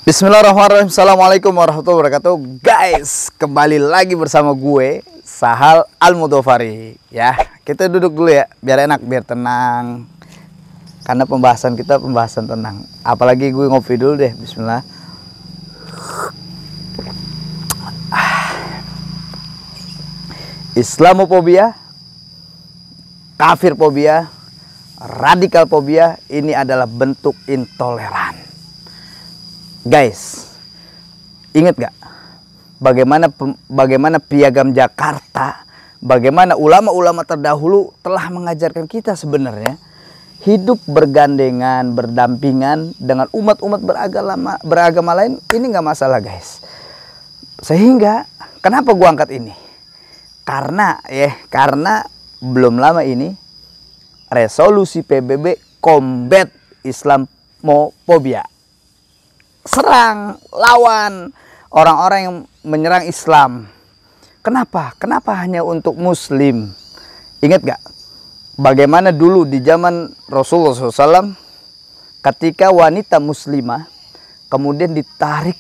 Bismillahirrahmanirrahim. Assalamualaikum warahmatullahi wabarakatuh. Guys, kembali lagi bersama gue Sahal Al-Mudhofari. Ya, kita duduk dulu ya, biar enak, biar tenang. Karena pembahasan kita pembahasan tenang. Apalagi gue ngopi dulu deh. Bismillah. Islamofobia, kafirfobia, radikalfobia ini adalah bentuk intoleran. Guys, ingat gak bagaimana piagam Jakarta, bagaimana ulama-ulama terdahulu telah mengajarkan kita sebenarnya hidup bergandengan, berdampingan dengan umat-umat beragama lain. Ini nggak masalah, guys. Sehingga kenapa gua angkat ini? Karena belum lama ini resolusi PBB combat Islamofobia, serang, lawan orang-orang yang menyerang Islam. Kenapa? Kenapa hanya untuk Muslim? Ingat gak? Bagaimana dulu di zaman Rasulullah SAW, ketika wanita muslimah kemudian ditarik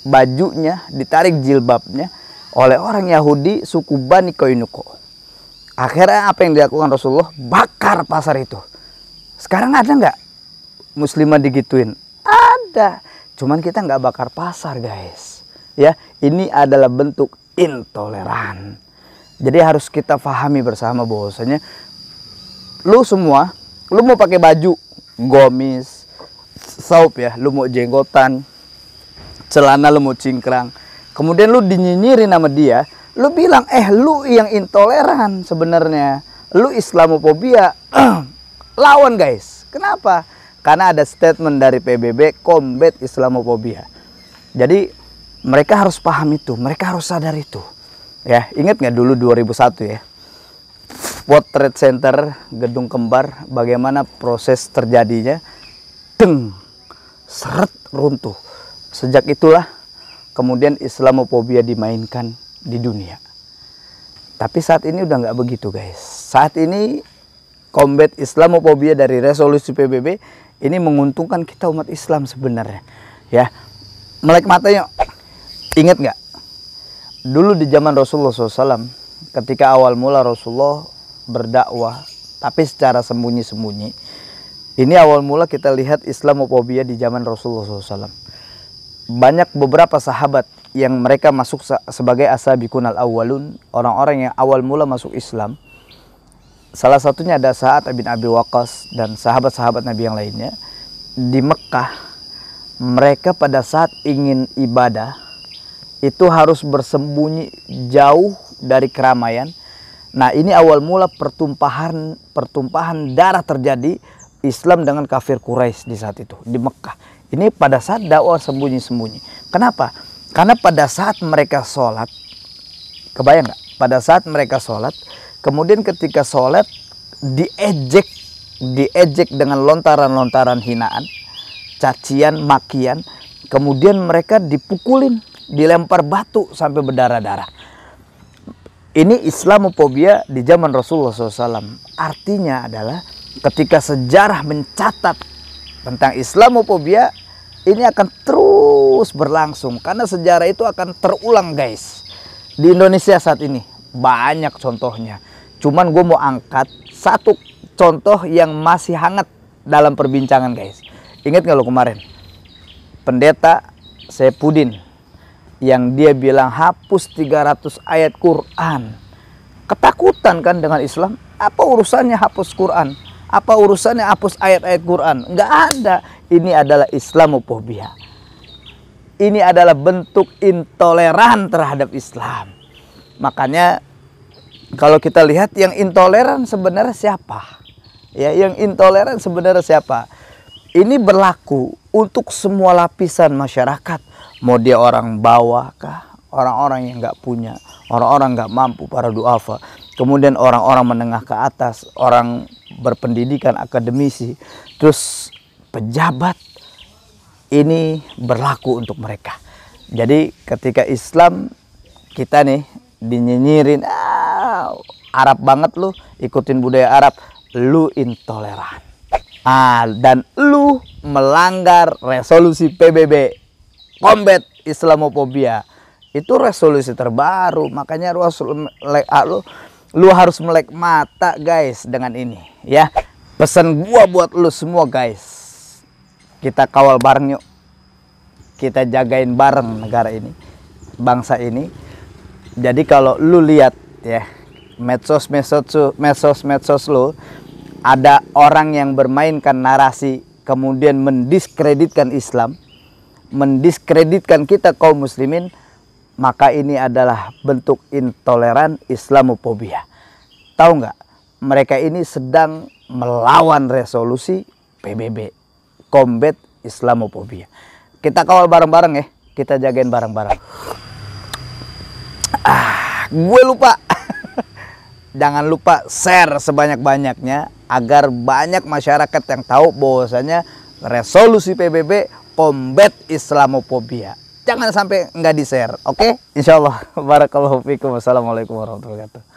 bajunya, ditarik jilbabnya oleh orang Yahudi suku Bani Koinuko. Akhirnya apa yang dilakukan Rasulullah? Bakar pasar itu. Sekarang ada nggak muslimah digituin? Ada. Cuman kita nggak bakar pasar, guys. Ya, ini adalah bentuk intoleran. Jadi harus kita pahami bersama bahwasanya lu semua, lu mau pakai baju gomis, saup ya, lu mau jenggotan, celana lu mau cingkrang, kemudian lu dinyinyirin sama dia, lu bilang lu yang intoleran sebenarnya, lu Islamofobia. Lawan, guys. Kenapa? Karena ada statement dari PBB combat Islamofobia. Jadi mereka harus paham itu, mereka harus sadar itu. Ya, ingat nggak dulu 2001 ya, World Trade Center, gedung kembar, bagaimana proses terjadinya? Deng, seret, runtuh. Sejak itulah kemudian Islamofobia dimainkan di dunia. Tapi saat ini udah nggak begitu, guys. Saat ini combat Islamofobia dari resolusi PBB ini menguntungkan kita umat Islam sebenarnya. Ya, melek matanya. Ingat nggak? Dulu di zaman Rasulullah SAW, ketika awal mula Rasulullah berdakwah, tapi secara sembunyi-sembunyi. Ini awal mula kita lihat Islamofobia di zaman Rasulullah SAW. Banyak beberapa sahabat yang mereka masuk sebagai as-sabiqun al-awwalun, orang-orang yang awal mula masuk Islam. Salah satunya ada Sa'ad bin Abi Waqqas dan sahabat-sahabat Nabi yang lainnya. Di Mekah, mereka pada saat ingin ibadah itu harus bersembunyi jauh dari keramaian. Nah, ini awal mula pertumpahan darah terjadi Islam dengan kafir Quraisy di saat itu di Mekah. Ini pada saat dakwah sembunyi-sembunyi. Kenapa? Karena pada saat mereka sholat, kebayang nggak? Pada saat mereka sholat, kemudian ketika sholat diejek dengan lontaran-lontaran hinaan, cacian, makian, kemudian mereka dipukulin, dilempar batu sampai berdarah-darah. Ini Islamofobia di zaman Rasulullah SAW. Artinya adalah ketika sejarah mencatat tentang Islamofobia, ini akan terus berlangsung. Karena sejarah itu akan terulang, guys. Di Indonesia saat ini banyak contohnya. Cuman gue mau angkat satu contoh yang masih hangat dalam perbincangan, guys. Ingat gak lo kemarin? Pendeta Saifuddin yang dia bilang hapus 300 ayat Quran. Ketakutan kan dengan Islam? Apa urusannya hapus Quran? Apa urusannya hapus ayat-ayat Quran? Nggak ada. Ini adalah Islamofobia. Ini adalah bentuk intoleran terhadap Islam. Makanya kalau kita lihat yang intoleran sebenarnya siapa? Ya, yang intoleran sebenarnya siapa? Ini berlaku untuk semua lapisan masyarakat. Mau dia orang bawah kah, orang-orang yang nggak punya, orang-orang nggak mampu, para duafa, kemudian orang-orang menengah ke atas, orang berpendidikan akademisi, terus pejabat, ini berlaku untuk mereka. Jadi ketika Islam kita nih dinyinyirin, Arab banget lu, ikutin budaya Arab, lu intoleran. Dan lu melanggar resolusi PBB. combat Islamophobia. Itu resolusi terbaru, makanya lu harus melek mata guys dengan ini ya. Pesan gua buat lu semua guys, kita kawal bareng yuk, kita jagain bareng negara ini, bangsa ini. Jadi kalau lu lihat ya medsos lu, ada orang yang bermainkan narasi kemudian mendiskreditkan Islam, mendiskreditkan kita kaum muslimin, maka ini adalah bentuk intoleran Islamophobia. Tahu nggak? Mereka ini sedang melawan resolusi PBB, combat Islamophobia. Kita kawal bareng-bareng ya, kita jagain bareng-bareng. Gue lupa. Jangan lupa share sebanyak-banyaknya agar banyak masyarakat yang tahu bahwasanya resolusi PBB combat Islamophobia. Jangan sampai nggak di-share, oke? Insyaallah. Barakallahu fikum. Wassalamualaikum warahmatullahi wabarakatuh.